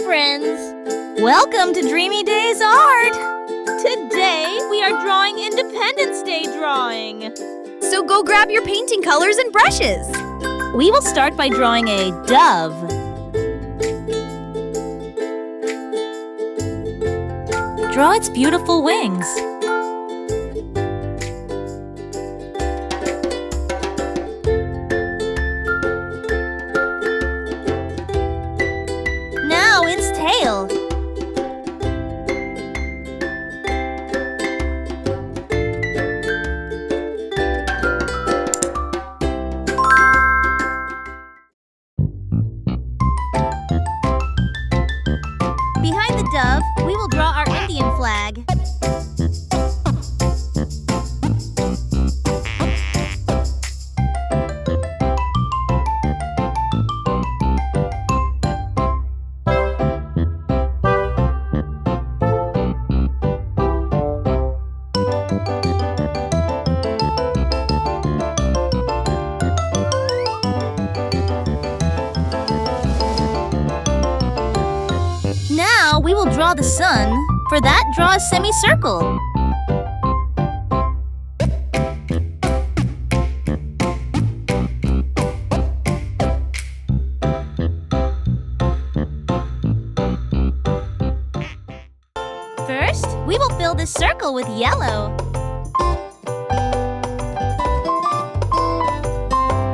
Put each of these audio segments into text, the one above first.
friends! Welcome to Dreamy Day's Art! Today, we are drawing Independence Day drawing. So go grab your painting colors and brushes. We will start by drawing a dove. Draw its beautiful wings. Now its tail. Behind the dove, we will draw our Indian flag. Now we will draw the sun. For that, draw a semicircle. First, we will fill this circle with yellow.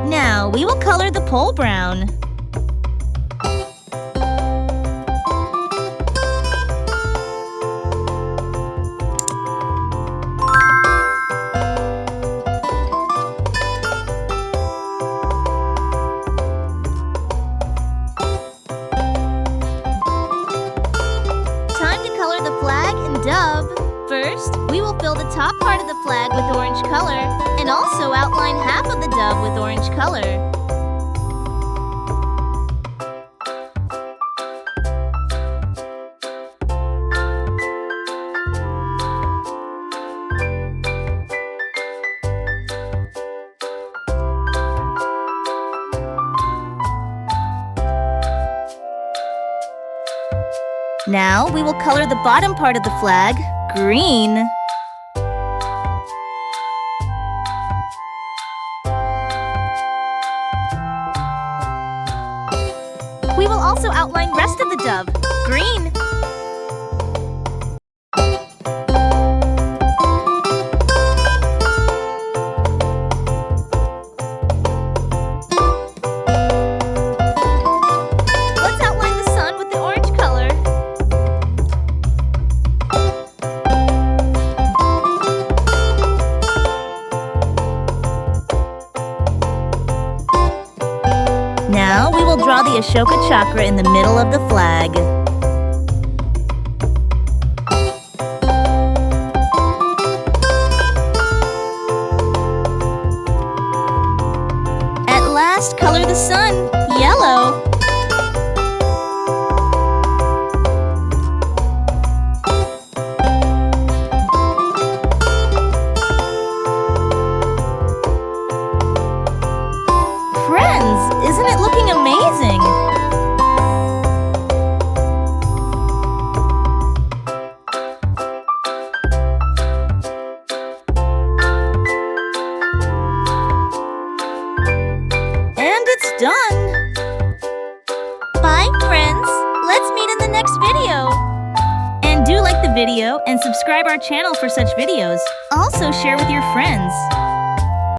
Now we will color the pole brown. Dove. First, we will fill the top part of the flag with orange color and also outline half of the dove with orange color. Now we will color the bottom part of the flag green. We will also outline rest of the dove green. Let's outline the sun with the orange color. Now we will draw the Ashoka chakra in the middle of the flag. At last, color the sun yellow. Isn't it looking amazing? And it's done! Bye, friends! Let's meet in the next video! And do like the video and subscribe our channel for such videos. Also share with your friends.